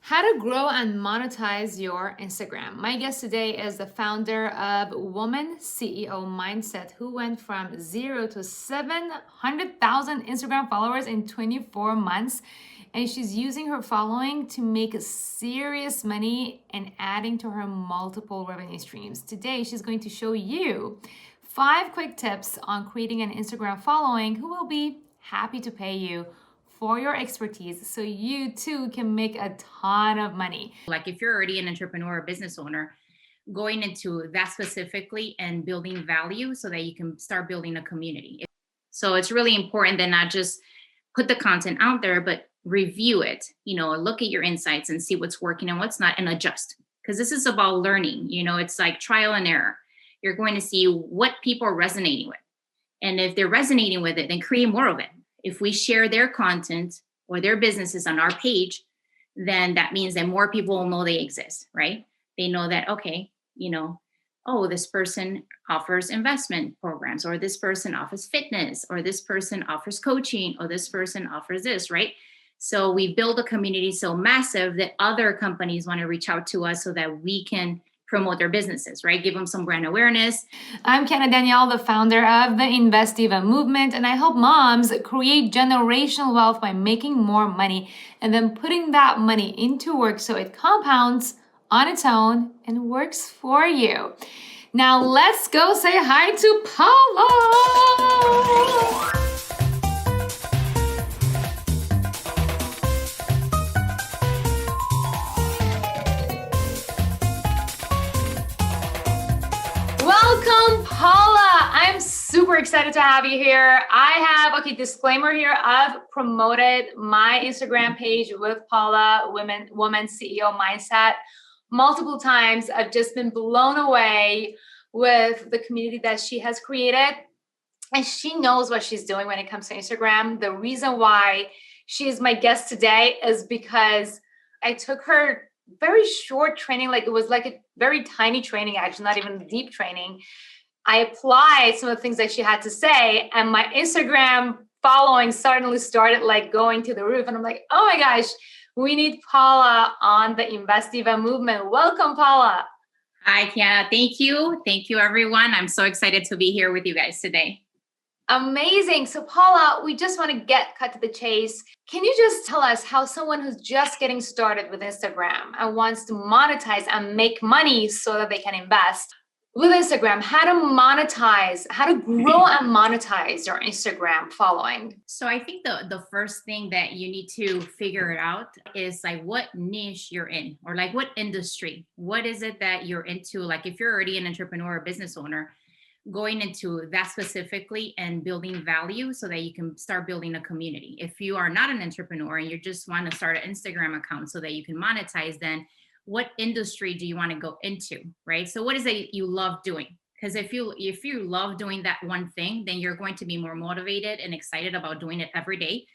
How to grow and monetize your Instagram. My guest today is the founder of Woman CEO Mindset, who went from 0 to 700,000 Instagram followers in 24 months. And she's using her following to make serious money and adding to her multiple revenue streams. Today, she's going to show you 5 quick tips on creating an Instagram following who will be happy to pay you for your expertise so you too can make a ton of money. Like if you're already an entrepreneur or business owner, going into that specifically and building value so that you can start building a community. So it's really important that not just put the content out there, but review it, look at your insights and see what's working and what's not and adjust. Because this is about learning, it's like trial and error. You're going to see what people are resonating with. And if they're resonating with it, then create more of it. If we share their content or their businesses on our page, then that means that more people will know they exist, right? They know that, okay, oh, this person offers investment programs, or this person offers fitness, or this person offers coaching, or this person offers this, right? So we build a community so massive that other companies want to reach out to us so that we can promote their businesses, right? Give them some brand awareness. I'm Kiana Danial, the founder of the Diva movement, and I help moms create generational wealth by making more money and then putting that money into work so it compounds on its own and works for you. Now let's go say hi to Paula. Welcome, Paula. I'm super excited to have you here. I have, disclaimer here. I've promoted my Instagram page with Paula, Woman CEO Mindset, multiple times. I've just been blown away with the community that she has created. And she knows what she's doing when it comes to Instagram. The reason why she is my guest today is because I took her very short training, like it was like a very tiny training, actually, not even deep training. I applied some of the things that she had to say, and my Instagram following suddenly started like going to the roof. And I'm like, oh my gosh, we need Paula on the Diva movement. Welcome, Paula. Hi, Kiana. Thank you. Thank you, everyone. I'm so excited to be here with you guys today. Amazing. So Paula, we just want to cut to the chase. Can you just tell us how someone who's just getting started with Instagram and wants to monetize and make money so that they can invest with Instagram, how to monetize, how to grow and monetize your Instagram following? So I think the first thing that you need to figure it out is like what niche you're in, or like what industry. What is it that you're into? Like if you're already an entrepreneur or business owner, going into that specifically and building value so that you can start building a community. If you are not an entrepreneur and you just want to start an Instagram account so that you can monetize, then what industry do you want to go into, right? So what is it you love doing? Because if you love doing that one thing, then you're going to be more motivated and excited about doing it every day.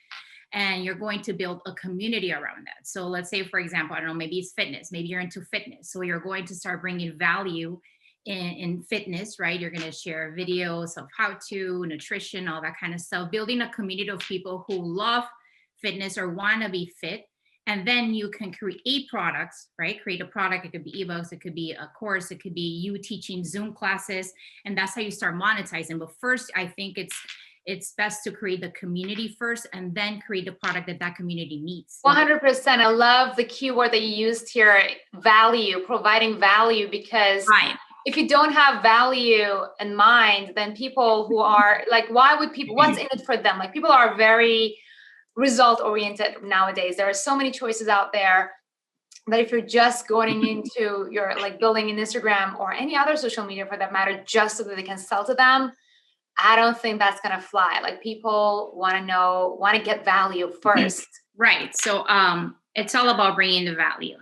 And you're going to build a community around that. So let's say, for example, I don't know, maybe it's fitness. Maybe you're into fitness. So you're going to start bringing value in fitness, right? You're going to share videos of how to, nutrition, all that kind of stuff, building a community of people who love fitness or want to be fit. And then you can create products, right? Create a product. It could be ebooks. It could be a course. It could be you teaching Zoom classes. And that's how you start monetizing. But first, I think it's best to create the community first and then create the product that community needs. 100%. I love the keyword that you used here, value, providing value, because right. If you don't have value in mind, then people who are like, what's in it for them? Like people are very result oriented nowadays. There are so many choices out there that if you're just going into your like building an Instagram or any other social media for that matter, just so that they can sell to them, I don't think that's going to fly. Like people want to get value first. Right. So, it's all about bringing the value.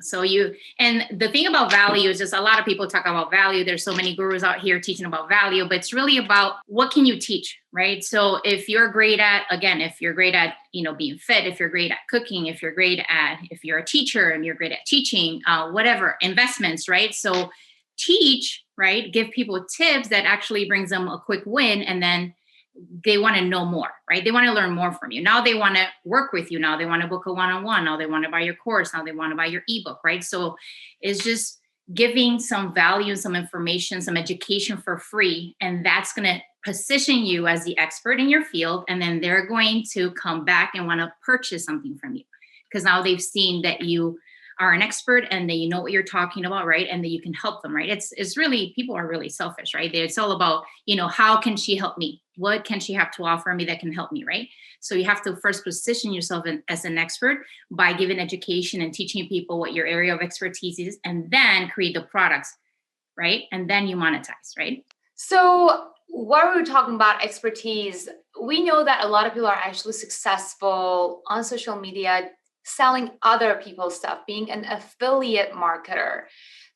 And the thing about value is just a lot of people talk about value. There's so many gurus out here teaching about value, but it's really about what can you teach, right? So if you're great at being fit, if you're great at cooking, if you're a teacher and you're great at teaching, whatever, investments, right? So teach, right? Give people tips that actually brings them a quick win. And then they want to know more, right? They want to learn more from you. Now they want to work with you. Now they want to book a one-on-one. Now they want to buy your course. Now they want to buy your ebook, right? So it's just giving some value, some information, some education for free. And that's going to position you as the expert in your field. And then they're going to come back and want to purchase something from you because now they've seen that you are an expert and that you know what you're talking about, right? And that you can help them, right? It's really, people are really selfish, right? It's all about, how can she help me? What can she have to offer me that can help me, right? So you have to first position yourself as an expert by giving education and teaching people what your area of expertise is, and then create the products, right? And then you monetize, right? So while we're talking about expertise, we know that a lot of people are actually successful on social media selling other people's stuff, being an affiliate marketer.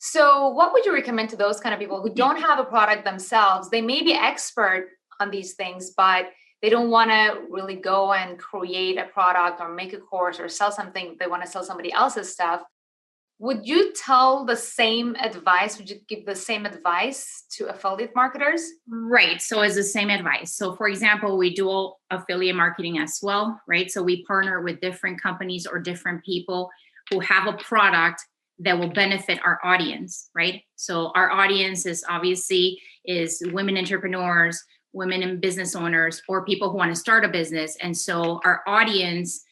So what would you recommend to those kind of people who don't have a product themselves? They may be expert on these things, but they don't want to really go and create a product or make a course or sell something. They want to sell somebody else's stuff. Would you tell the same advice? Would you give the same advice to affiliate marketers? Right. So it's the same advice. So for example, we do affiliate marketing as well, right? So we partner with different companies or different people who have a product that will benefit our audience, right? So our audience is women entrepreneurs, women and business owners, or people who want to start a business. And so our audience,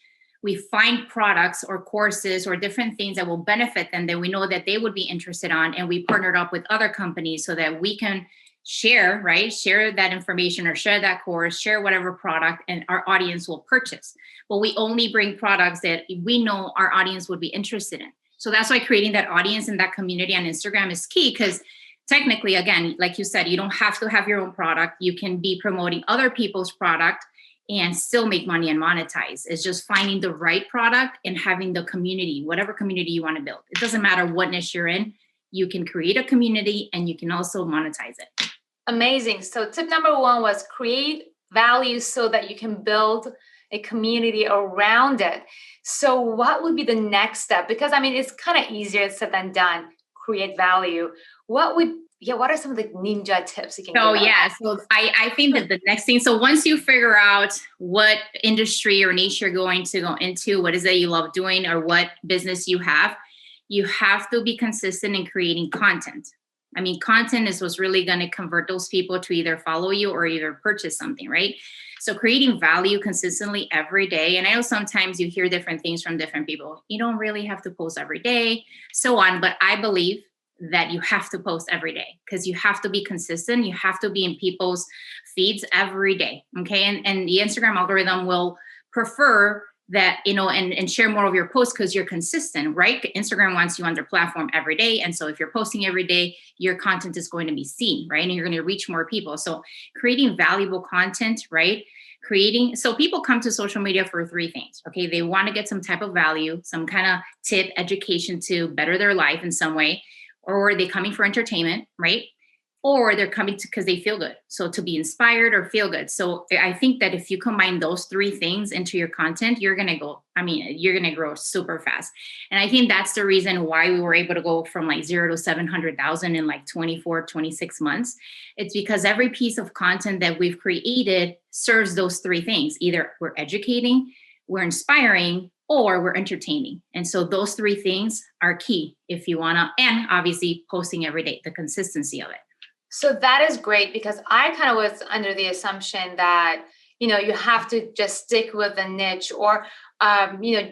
we find products or courses or different things that will benefit them that we know that they would be interested on. And we partnered up with other companies so that we can share that information or share that course, share whatever product, and our audience will purchase. But we only bring products that we know our audience would be interested in. So that's why creating that audience and that community on Instagram is key, because technically, again, like you said, you don't have to have your own product. You can be promoting other people's product and still make money and monetize. It's just finding the right product and having the community, whatever community you want to build. It doesn't matter what niche you're in. You can create a community and you can also monetize it. Amazing. So tip number one was create value so that you can build a community around it. So what would be the next step? Because it's kind of easier said than done. Create value. What are some of the ninja tips you can give? So I think that the next thing, so once you figure out what industry or niche you're going to go into, what is it you love doing, or what business you have to be consistent in creating content. Content is what's really going to convert those people to either follow you or either purchase something, right? So creating value consistently every day. And I know sometimes you hear different things from different people. You don't really have to post every day, so on. But I believe that you have to post every day because you have to be consistent. You have to be in people's feeds every day. Okay. And the Instagram algorithm will prefer that, and share more of your posts because you're consistent, right? Instagram wants you on their platform every day. And so if you're posting every day, your content is going to be seen, right? And you're going to reach more people. So creating valuable content, right? So people come to social media for three things. Okay. They want to get some type of value, some kind of tip, education to better their life in some way. Or are they coming for entertainment, right? Or they're coming because they feel good. So to be inspired or feel good. So I think that if you combine those three things into your content, you're going to grow super fast. And I think that's the reason why we were able to go from 0 to 700,000 in 24, 26 months. It's because every piece of content that we've created serves those three things. Either we're educating, we're inspiring, or we're entertaining. And so those three things are key if you want to, and obviously posting every day, the consistency of it. So that is great because I kind of was under the assumption that, you have to just stick with the niche or,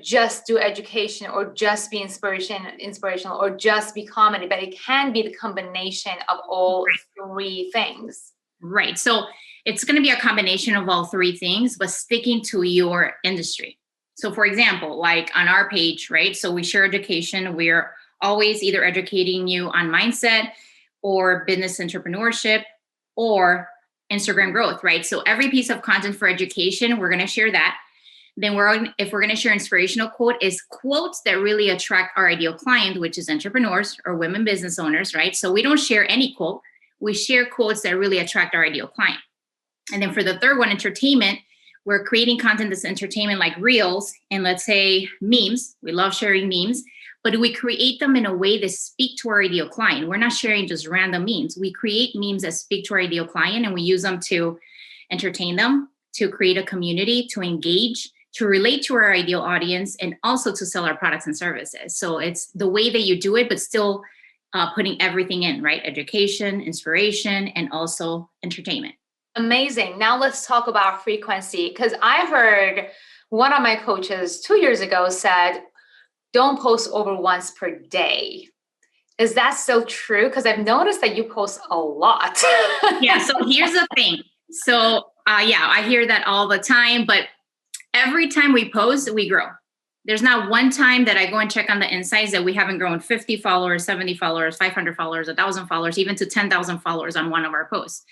just do education or just be inspirational or just be comedy, but it can be the combination of all three things. Right. So it's going to be a combination of all three things, but sticking to your industry. So for example, like on our page, right? So we share education. We're always either educating you on mindset or business entrepreneurship or Instagram growth, right? So every piece of content for education, we're going to share that. Then if we're going to share inspirational quote is quotes that really attract our ideal client, which is entrepreneurs or women business owners, right? So we don't share any quote. We share quotes that really attract our ideal client. And then for the third one, entertainment, we're creating content that's entertainment like reels and let's say memes. We love sharing memes, but we create them in a way that speak to our ideal client. We're not sharing just random memes. We create memes that speak to our ideal client and we use them to entertain them, to create a community, to engage, to relate to our ideal audience, and also to sell our products and services. So it's the way that you do it, but still putting everything in, right? Education, inspiration, and also entertainment. Amazing. Now let's talk about frequency, because I heard one of my coaches 2 years ago said, don't post over once per day. Is that so true? Because I've noticed that you post a lot. Yeah. So here's the thing. So I hear that all the time, but every time we post, we grow. There's not one time that I go and check on the insights that we haven't grown 50 followers, 70 followers, 500 followers, 1,000 followers, even to 10,000 followers on one of our posts.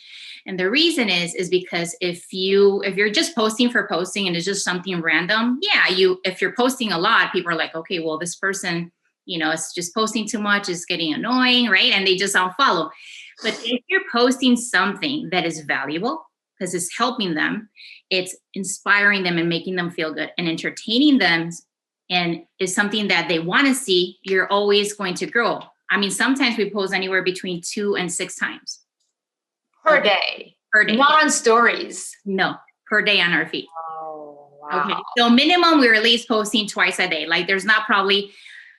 And the reason is because if you're just posting for posting and it's just something random, if you're posting a lot, people are like, okay, well, this person, is just posting too much, it's getting annoying, right? And they just unfollow. But if you're posting something that is valuable, because it's helping them, it's inspiring them and making them feel good and entertaining them, and is something that they want to see, you're always going to grow. I mean, sometimes we post anywhere between 2 and 6 times. Per day. Per day. Not on stories. No, per day on our feed. Oh, wow. Okay. So minimum, we're at least posting twice a day. Like there's not probably,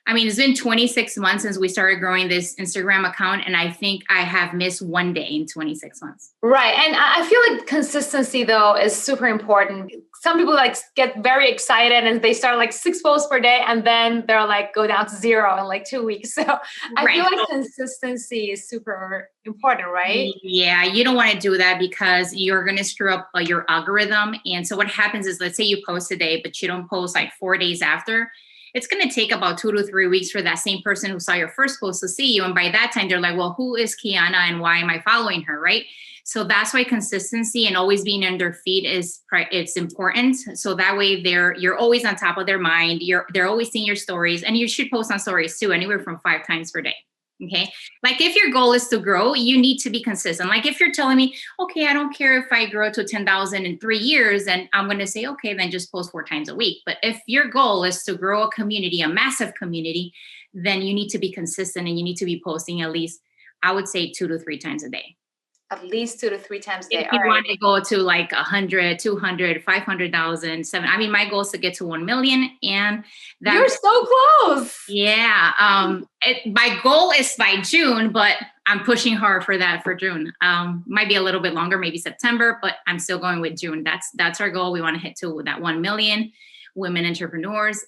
it's been 26 months since we started growing this Instagram account. And I think I have missed one day in 26 months. Right. And I feel like consistency though is super important. Some people get very excited and they start 6 posts per day and then they're go down to 0 in 2 weeks. So I feel like consistency is super important, right? Yeah, you don't want to do that because you're going to screw up your algorithm. And so what happens is, let's say you post a day, but you don't post 4 days after. It's going to take about 2 to 3 weeks for that same person who saw your first post to see you. And by that time, they're like, well, who is Kiana and why am I following her, right? So that's why consistency and always being on their feed it's important. So that way you're always on top of their mind. They're always seeing your stories, and you should post on stories too, anywhere from 5 times per day. Okay. If your goal is to grow, you need to be consistent. If you're telling me, okay, I don't care if I grow to 10,000 in 3 years, and I'm going to say, okay, then just post 4 times a week. But if your goal is to grow a community, a massive community, then you need to be consistent and you need to be posting at least, I would say 2 to 3 times a day. At least 2 to 3 times a day. If you want to go to 100, 200, 500,000, 7, my goal is to get to 1 million. And you're so close. Yeah. My goal is by June, but I'm pushing hard for that for June. Might be a little bit longer, maybe September, but I'm still going with June. That's our goal. We want to hit to that 1 million women entrepreneurs.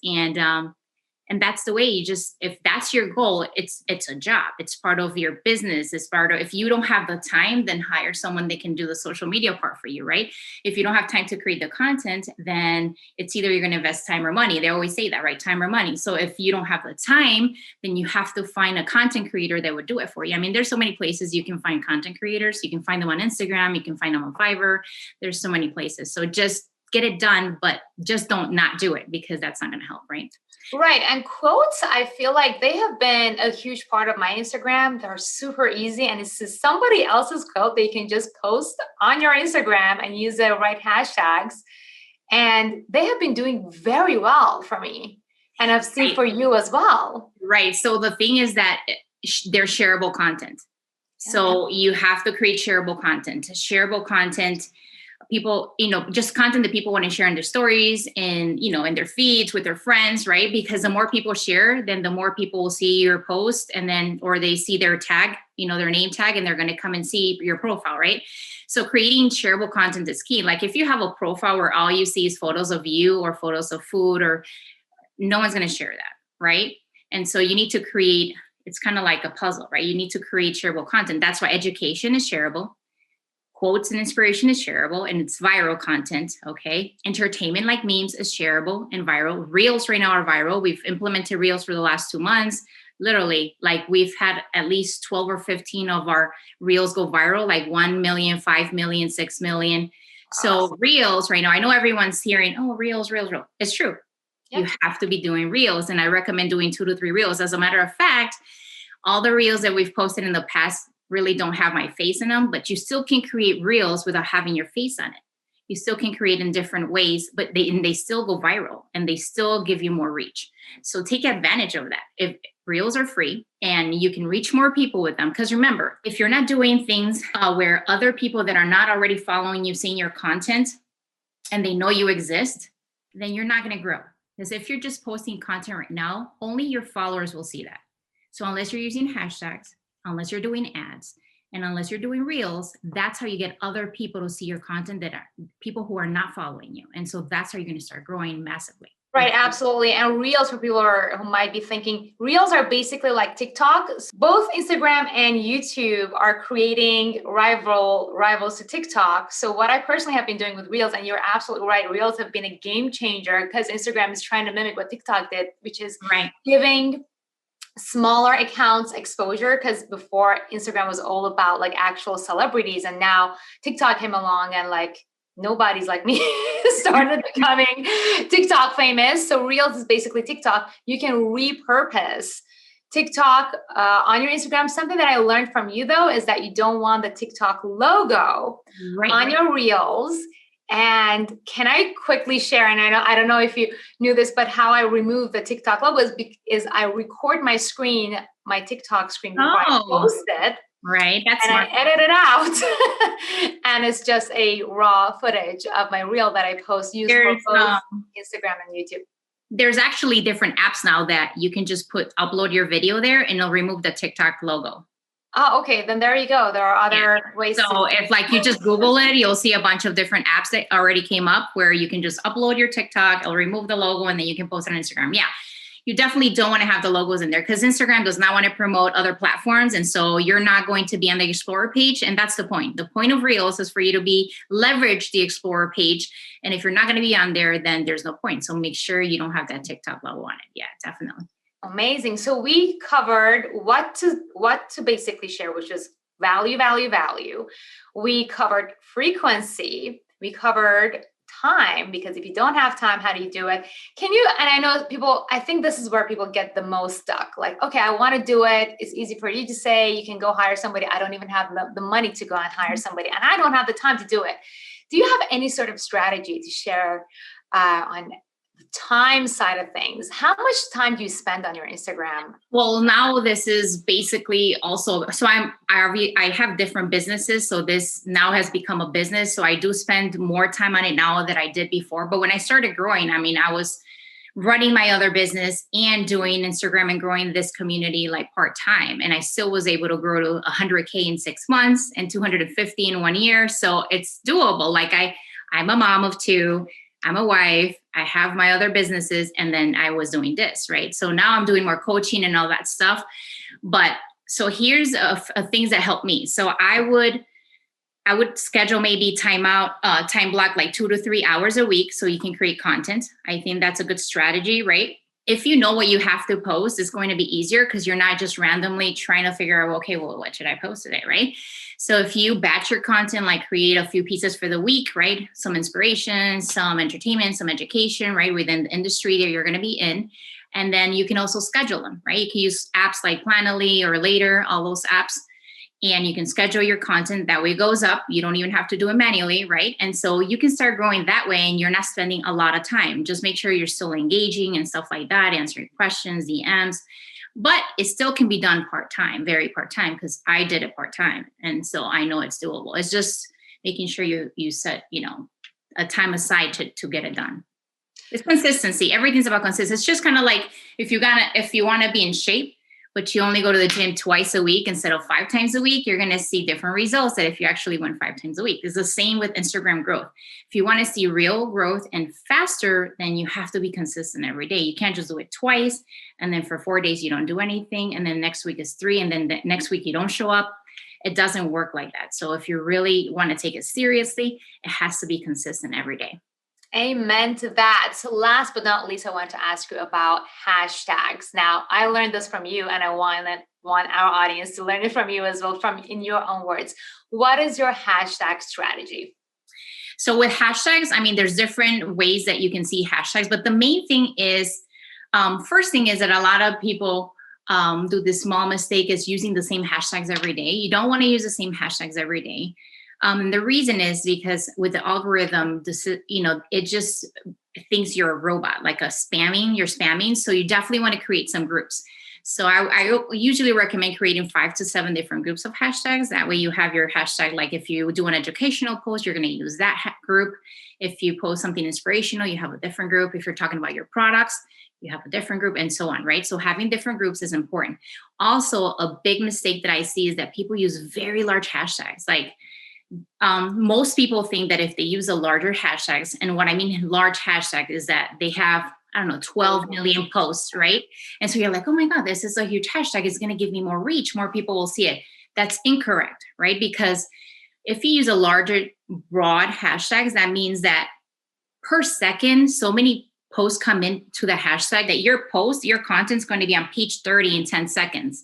And that's the way if that's your goal, it's a job. It's part of your business. It's part of, if you don't have the time, then hire someone that can do the social media part for you, right? If you don't have time to create the content, then it's either you're going to invest time or money. They always say that, right? Time or money. So if you don't have the time, then you have to find a content creator that would do it for you. There's so many places you can find content creators. You can find them on Instagram. You can find them on Fiverr. There's so many places. So just get it done, but just don't not do it, because that's not going to help, right? Right. And quotes, I feel like they have been a huge part of my Instagram. They're super easy. And it's just somebody else's quote that you can just post on your Instagram and use the right hashtags. And they have been doing very well for me. And I've seen for you as well. Right. So the thing is that they're shareable content. So you have to create shareable content. Shareable content, people, just content that people want to share in their stories and, in their feeds with their friends, right? Because the more people share, then the more people will see your post, and then, or they see their tag, their name tag, and they're going to come and see your profile, right? So creating shareable content is key. If you have a profile where all you see is photos of you or photos of food, or no one's going to share that, right? And so you need to create, it's kind of like a puzzle, right? You need to create shareable content. That's why education is shareable. Quotes and inspiration is shareable, and it's viral content, okay? Entertainment like memes is shareable and viral. Reels right now are viral. We've implemented Reels for the last 2 months. Literally, we've had at least 12 or 15 of our Reels go viral, 1 million, 5 million, 6 million. So Reels right now, I know everyone's hearing, oh, Reels. It's true. Yep. You have to be doing Reels, and I recommend doing 2 to 3 Reels. As a matter of fact, all the Reels that we've posted in the past really don't have my face in them, but you still can create Reels without having your face on it. You still can create in different ways, but they still go viral and they still give you more reach. So take advantage of that. Reels are free and you can reach more people with them. Because remember, if you're not doing things where other people that are not already following you, seeing your content, and they know you exist, then you're not going to grow. Because if you're just posting content right now, only your followers will see that. So unless you're using hashtags, unless you're doing ads, and unless you're doing Reels, that's how you get other people to see your content, that are people who are not following you. And so that's how you're going to start growing massively. Right, absolutely. And Reels, for people who might be thinking, Reels are basically like TikTok. Both Instagram and YouTube are creating rivals to TikTok. So what I personally have been doing with Reels, and you're absolutely right, Reels have been a game changer because Instagram is trying to mimic what TikTok did, which is giving smaller accounts exposure. Because before, Instagram was all about like actual celebrities, and now TikTok came along and like nobody's like me started becoming TikTok famous. So Reels is basically TikTok. You can repurpose TikTok on your Instagram. Something that I learned from you though is that you don't want the TikTok logo on your Reels. And can I quickly share, and I don't know if you knew this, but how I remove the TikTok logo is I record my screen, my TikTok screen before I post it. Right. That's smart. I edit it out. And it's just a raw footage of my reel that I post used for both Instagram and YouTube. There's actually different apps now that you can just upload your video there and it'll remove the TikTok logo. Oh, okay. Then there you go. There are other ways. So if like you just Google it, you'll see a bunch of different apps that already came up where you can just upload your TikTok, it'll remove the logo, and then you can post it on Instagram. Yeah. You definitely don't want to have the logos in there because Instagram does not want to promote other platforms. And so you're not going to be on the Explorer page. And that's the point. The point of Reels is for you to leverage the Explorer page. And if you're not going to be on there, then there's no point. So make sure you don't have that TikTok logo on it. Yeah, definitely. Amazing. So we covered what to basically share, which is value. We covered frequency. We covered time, because if you don't have time, how do you do it? And I know people, I think this is where people get the most stuck. Like, okay, I want to do it. It's easy for you to say, you can go hire somebody. I don't even have the money to go and hire somebody, and I don't have the time to do it. Do you have any sort of strategy to share on the time side of things? How much time do you spend on your Instagram? Well, now this is basically also, so I have different businesses. So this now has become a business. So I do spend more time on it now than I did before. But when I started growing, I mean, I was running my other business and doing Instagram and growing this community like part-time. And I still was able to grow to 100K in 6 months and 250 in 1 year. So it's doable. Like I'm a mom of two. I'm a wife, I have my other businesses, and then I was doing this, right? So now I'm doing more coaching and all that stuff. But so here's things that help me. So I would schedule maybe time block like 2 to 3 hours a week so you can create content. I think that's a good strategy, right? If you know what you have to post, it's going to be easier because you're not just randomly trying to figure out, okay, well, what should I post today, right? So if you batch your content, like create a few pieces for the week, right? Some inspiration, some entertainment, some education, right? Within the industry that you're going to be in. And then you can also schedule them, right? You can use apps like Planoly or Later, all those apps. And you can schedule your content. That way it goes up. You don't even have to do it manually, right? And so you can start growing that way and you're not spending a lot of time. Just make sure you're still engaging and stuff like that, answering questions, DMs. But it still can be done part-time, very part-time, because I did it part-time. And so I know it's doable. It's just making sure you set, a time aside to get it done. It's consistency. Everything's about consistency. It's just kind of like if you want to be in shape, but you only go to the gym twice a week instead of 5 times a week, you're going to see different results than if you actually went 5 times a week. It's the same with Instagram growth. If you want to see real growth and faster, then you have to be consistent every day. You can't just do it twice. And then for 4 days, you don't do anything. And then next week is 3. And then the next week you don't show up. It doesn't work like that. So if you really want to take it seriously, it has to be consistent every day. Amen to that. So last but not least, I want to ask you about hashtags. Now, I learned this from you, and I want our audience to learn it from you as well, in your own words. What is your hashtag strategy? So with hashtags, I mean, there's different ways that you can see hashtags, but the main thing is, first thing is that a lot of people do this small mistake is using the same hashtags every day. You don't want to use the same hashtags every day. The reason is because with the algorithm, it just thinks you're a robot, like you're spamming. So you definitely want to create some groups. So I usually recommend creating 5 to 7 different groups of hashtags. That way you have your hashtag, like if you do an educational post, you're going to use that group. If you post something inspirational, you have a different group. If you're talking about your products, you have a different group, and so on, right? So having different groups is important. Also, a big mistake that I see is that people use very large hashtags. Like most people think that if they use a larger hashtags, and what I mean large hashtag is that they have, I don't know, 12 million posts, right? And so you're like, oh my God, this is a huge hashtag. It's going to give me more reach. More people will see it. That's incorrect, right? Because if you use a larger, broad hashtags, that means that per second, so many posts come into the hashtag that your post, your content's going to be on page 30 in 10 seconds.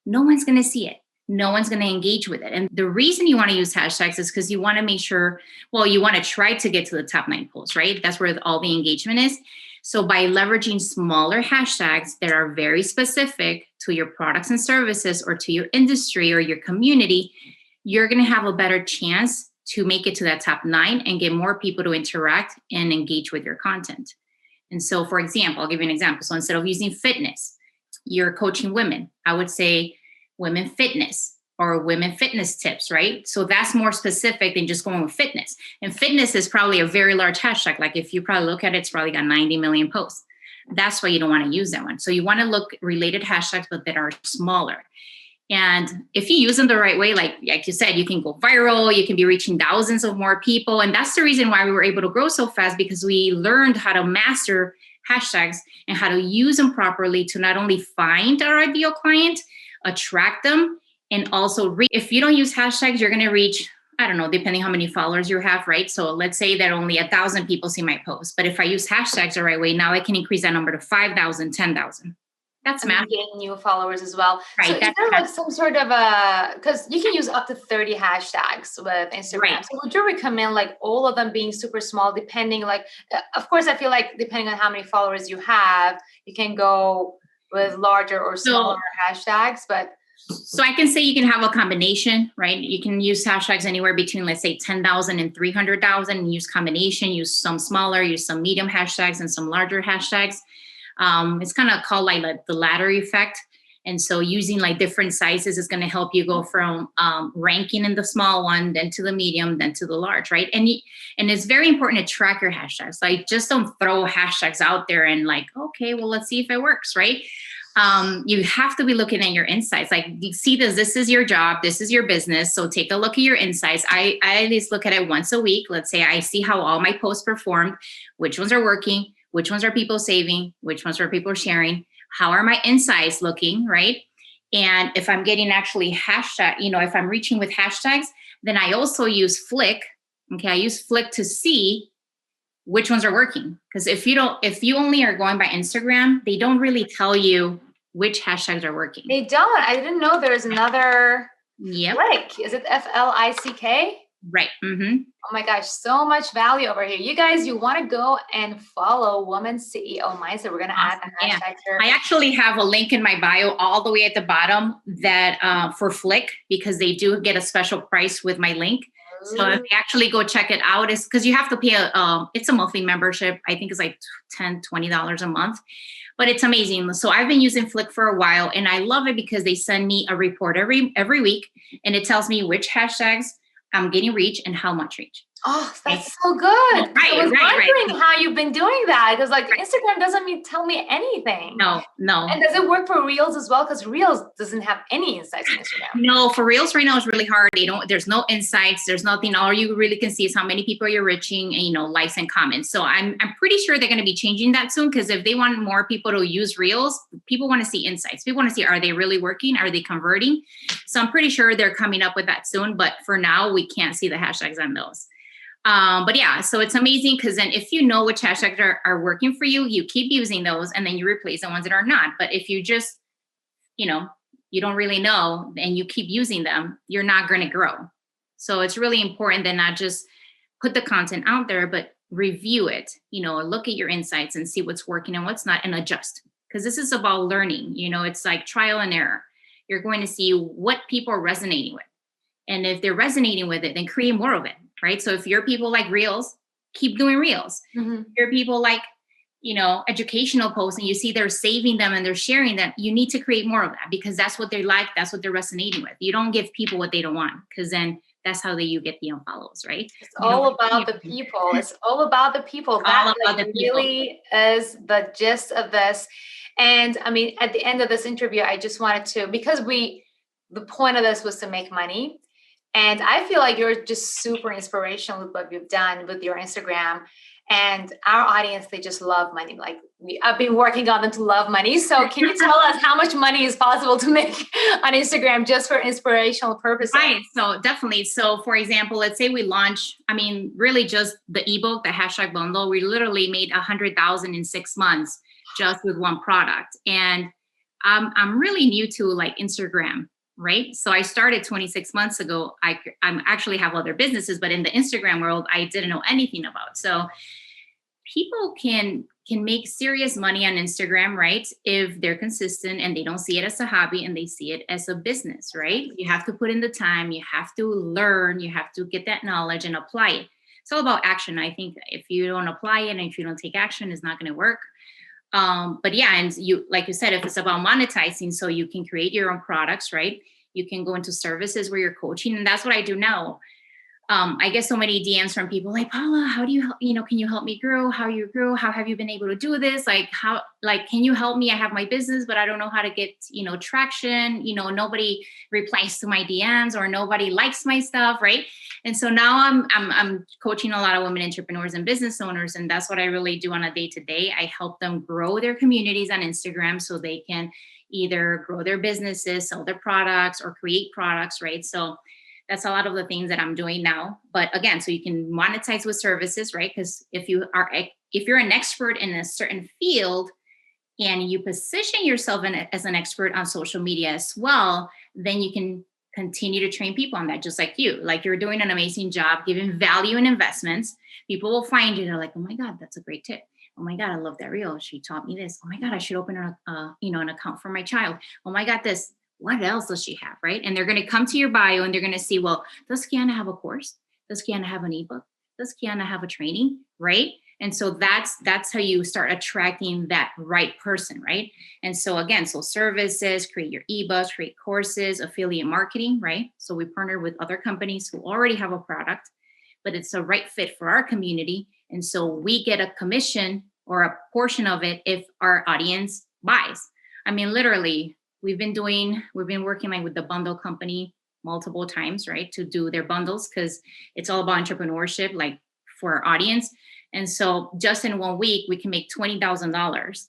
No one's going to see it. No one's going to engage with it. And the reason you want to use hashtags is because you want to make sure, well, you want to try to get to the top 9 posts, right? That's where all the engagement is. So by leveraging smaller hashtags that are very specific to your products and services or to your industry or your community, you're going to have a better chance to make it to that top 9 and get more people to interact and engage with your content. And so, for example, I'll give you an example. So instead of using fitness, you're coaching women, I would say women fitness or women fitness tips, right? So that's more specific than just going with fitness. And fitness is probably a very large hashtag. Like if you probably look at it, it's probably got 90 million posts. That's why you don't want to use that one. So you want to look related hashtags, but that are smaller. And if you use them the right way, like you said, you can go viral, you can be reaching thousands of more people. And that's the reason why we were able to grow so fast, because we learned how to master hashtags and how to use them properly to not only find our ideal client, attract them, and also if you don't use hashtags, you're going to reach, I don't know, depending how many followers you have, right? So let's say that only 1,000 people see my post. But if I use hashtags the right way, now I can increase that number to 5,000, 10,000. That's math. Getting new followers as well. Right. So is there like some sort of because you can use up to 30 hashtags with Instagram. Right. So would you recommend like all of them being super small, depending like, of course, I feel like depending on how many followers you have, you can go with larger or smaller hashtags, but. So I can say you can have a combination, right? You can use hashtags anywhere between, let's say, 10,000 and 300,000, and use combination, use some smaller, use some medium hashtags and some larger hashtags. It's kind of called like the ladder effect. And so using like different sizes is going to help you go from ranking in the small one, then to the medium, then to the large, right? And it's very important to track your hashtags. Like just don't throw hashtags out there and like, okay, well, let's see if it works, right? You have to be looking at your insights. Like you see this is your job, this is your business. So take a look at your insights. I at least look at it once a week. Let's say I see how all my posts performed, which ones are working, which ones are people saving, which ones are people sharing, how are my insights looking, right? And if I'm getting actually hashtag, if I'm reaching with hashtags, then I also use Flick. Okay, I use Flick to see which ones are working. Because if you only are going by Instagram, they don't really tell you which hashtags are working. They don't. I didn't know there's another Flick. Is it Flick? Right. Mm-hmm. Oh my gosh, so much value over here. You guys, you want to go and follow Woman CEO Mindset. We're going to add the hashtag here. I actually have a link in my bio all the way at the bottom that for Flick, because they do get a special price with my link. So if you actually go check it out, it's because you have to pay it's a monthly membership. I think it's like $10, $20 a month, but it's amazing. So I've been using Flick for a while and I love it because they send me a report every week and it tells me which hashtags I'm getting reach and how much reach. Oh, that's so good. Right, I was wondering how you've been doing that because like Instagram doesn't tell me anything. No. And does it work for Reels as well? Because Reels doesn't have any insights on Instagram. No, for Reels right now it's really hard. There's no insights. There's nothing. All you really can see is how many people you're reaching and likes and comments. So I'm pretty sure they're going to be changing that soon because if they want more people to use Reels, people want to see insights. People want to see, are they really working? Are they converting? So I'm pretty sure they're coming up with that soon. But for now, we can't see the hashtags on those. But yeah, so it's amazing because then if you know which hashtags are working for you, you keep using those and then you replace the ones that are not. But if you just, you don't really know and you keep using them, you're not going to grow. So it's really important to not just put the content out there, but review it, look at your insights and see what's working and what's not and adjust. Because this is about learning, it's like trial and error. You're going to see what people are resonating with. And if they're resonating with it, then create more of it. Right. So if your people like Reels, keep doing Reels. Mm-hmm. If your people like, educational posts and you see they're saving them and they're sharing them, you need to create more of that because that's what they like. That's what they're resonating with. You don't give people what they don't want because then that's how you get the unfollows, right? It's all about the people. It's all about the people. That really is the gist of this. And I mean, at the end of this interview, I just wanted to, because the point of this was to make money. And I feel like you're just super inspirational with what you've done with your Instagram. And our audience, they just love money. Like I've been working on them to love money. So can you tell us how much money is possible to make on Instagram just for inspirational purposes? Right. So definitely. So for example, let's say we launch, really just the ebook, the hashtag bundle, we literally made 100,000 in 6 months just with one product. And I'm really new to like Instagram. Right. So I started 26 months ago. I actually have other businesses, but in the Instagram world, I didn't know anything about. So people can make serious money on Instagram, right? If they're consistent and they don't see it as a hobby and they see it as a business, right? You have to put in the time, you have to learn, you have to get that knowledge and apply it. It's all about action. I think if you don't apply it and if you don't take action, it's not going to work. But yeah, and you, like you said, if it's about monetizing, so you can create your own products, right? You can go into services where you're coaching. And that's what I do now. I get so many DMs from people like, Paula, how do you, can you help me grow? How you grow? How have you been able to do this? Can you help me? I have my business, but I don't know how to get, traction. Nobody replies to my DMs or nobody likes my stuff. Right. And so now I'm coaching a lot of women entrepreneurs and business owners. And that's what I really do on a day-to-day. I help them grow their communities on Instagram so they can either grow their businesses, sell their products, or create products. Right. So that's a lot of the things that I'm doing now. But again, so you can monetize with services, right? Because if you're an expert in a certain field and you position yourself as an expert on social media as well, then you can continue to train people on that, just like you. Like you're doing an amazing job giving value and investments. People will find you. They're like, oh my God, that's a great tip. Oh my God, I love that reel. She taught me this. Oh my God, I should open an account for my child. Oh my God, this. What else does she have, right? And they're going to come to your bio and they're going to see, well, does Kiana have a course? Does Kiana have an ebook? Does Kiana have a training, right? And so that's how you start attracting that right person, right? And so again, so services, create your ebooks, create courses, affiliate marketing, right? So we partner with other companies who already have a product, but it's a right fit for our community. And so we get a commission or a portion of it if our audience buys. Literally, we've been working like with the bundle company multiple times, right? To do their bundles because it's all about entrepreneurship, like for our audience. And so just in 1 week, we can make $20,000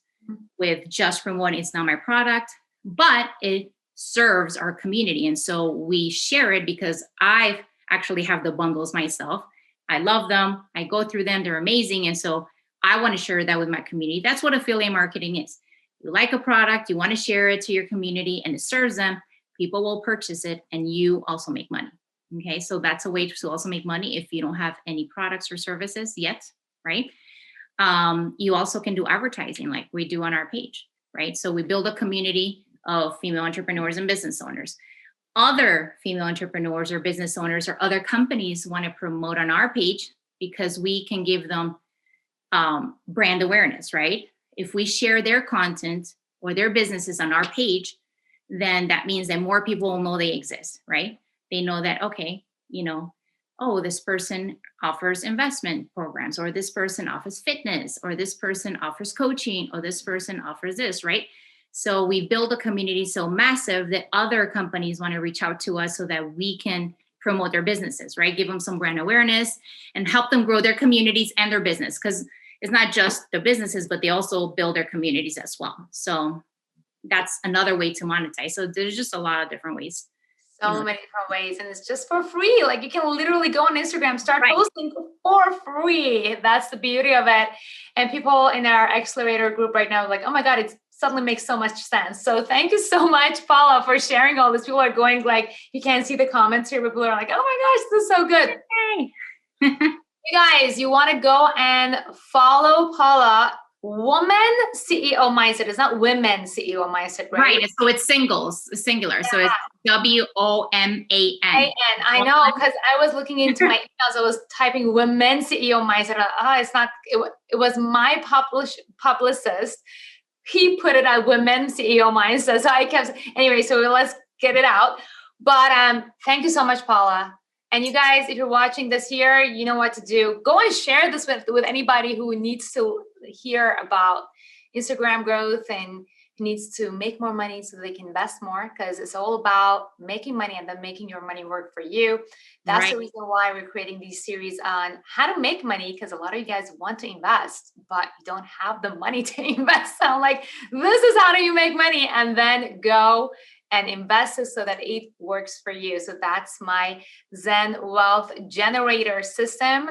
with just promoting it's not my product, but it serves our community. And so we share it because I actually have the bundles myself. I love them. I go through them. They're amazing. And so I want to share that with my community. That's what affiliate marketing is. You like a product, you want to share it to your community and it serves them, people will purchase it and you also make money. Okay, so that's a way to also make money if you don't have any products or services yet, right? You also can do advertising like we do on our page, right? So we build a community of female entrepreneurs and business owners. Other female entrepreneurs or business owners or other companies want to promote on our page because we can give them brand awareness, right? If we share their content or their businesses on our page, then that means that more people will know they exist, right? They know that, okay, this person offers investment programs, or this person offers fitness, or this person offers coaching, or this person offers this, right? So we build a community so massive that other companies want to reach out to us so that we can promote their businesses, right? Give them some brand awareness and help them grow their communities and their business. Because it's not just the businesses, but they also build their communities as well. So that's another way to monetize. So there's just a lot of different ways. So many different ways. And it's just for free. Like you can literally go on Instagram, start posting for free. That's the beauty of it. And people in our accelerator group right now are like, oh my God, it suddenly makes so much sense. So thank you so much, Paula, for sharing all this. People are going like, you can't see the comments here, but people are like, oh my gosh, this is so good. Hey. You guys, you want to go and follow Paula, Woman CEO Mindset. It's not Women CEO Mindset, right? Right. So it's singular. So it's WOMAN. I know, because I was looking into my emails. I was typing women CEO mindset. It's not. It was my publicist. He put it at women CEO mindset. So I kept anyway. So let's get it out. But thank you so much, Paula. And you guys, if you're watching this here, you know what to do. Go and share this with anybody who needs to hear about Instagram growth and needs to make more money so they can invest more, because it's all about making money and then making your money work for you. That's the reason why we're creating these series on how to make money, because a lot of you guys want to invest, but you don't have the money to invest. So I'm like, this is how do you make money, and then go and invest it so that it works for you. So that's my Zen Wealth Generator system.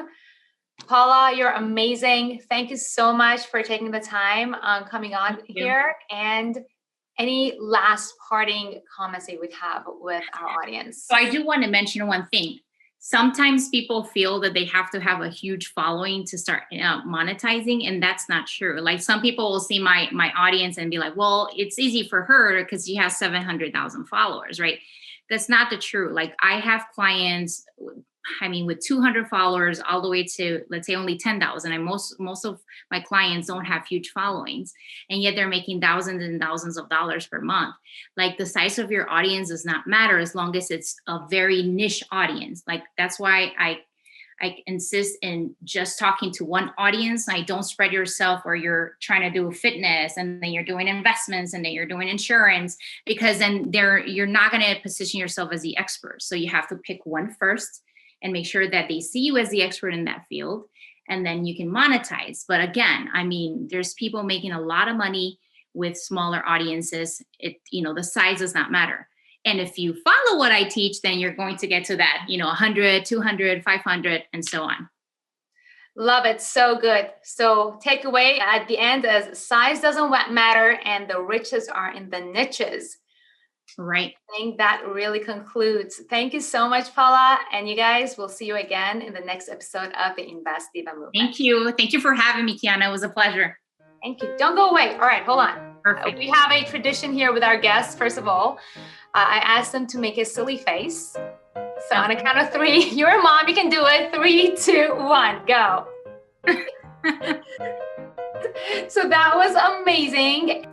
Paula, you're amazing. Thank you so much for taking the time coming on here. And any last parting comments that you would have with our audience? So I do want to mention one thing. Sometimes people feel that they have to have a huge following to start monetizing, and that's not true. Like some people will see my audience and be like, well, it's easy for her because she has 700,000 followers, right? That's not the truth. Like I have clients, with 200 followers all the way to, let's say, only 10,000. And most of my clients don't have huge followings, and yet they're making thousands and thousands of dollars per month. Like the size of your audience does not matter as long as it's a very niche audience. Like that's why I insist in just talking to one audience. I don't spread yourself where you're trying to do fitness and then you're doing investments and then you're doing insurance, because then you're not going to position yourself as the expert. So you have to pick one first and make sure that they see you as the expert in that field, and then you can monetize. But again, there's people making a lot of money with smaller audiences. The size does not matter. And if you follow what I teach, then you're going to get to that, 100, 200, 500, and so on. Love it. So good. So takeaway at the end is size doesn't matter, and the riches are in the niches. Right. I think that really concludes. Thank you so much, Paula. And you guys, we'll see you again in the next episode of the Invest Diva Movement. Thank you. Thank you for having me, Kiana. It was a pleasure. Thank you. Don't go away. All right, hold on. Perfect. We have a tradition here with our guests. First of all, I asked them to make a silly face. So on a count of three, you're a mom, you can do it. 3, 2, 1, go. So that was amazing.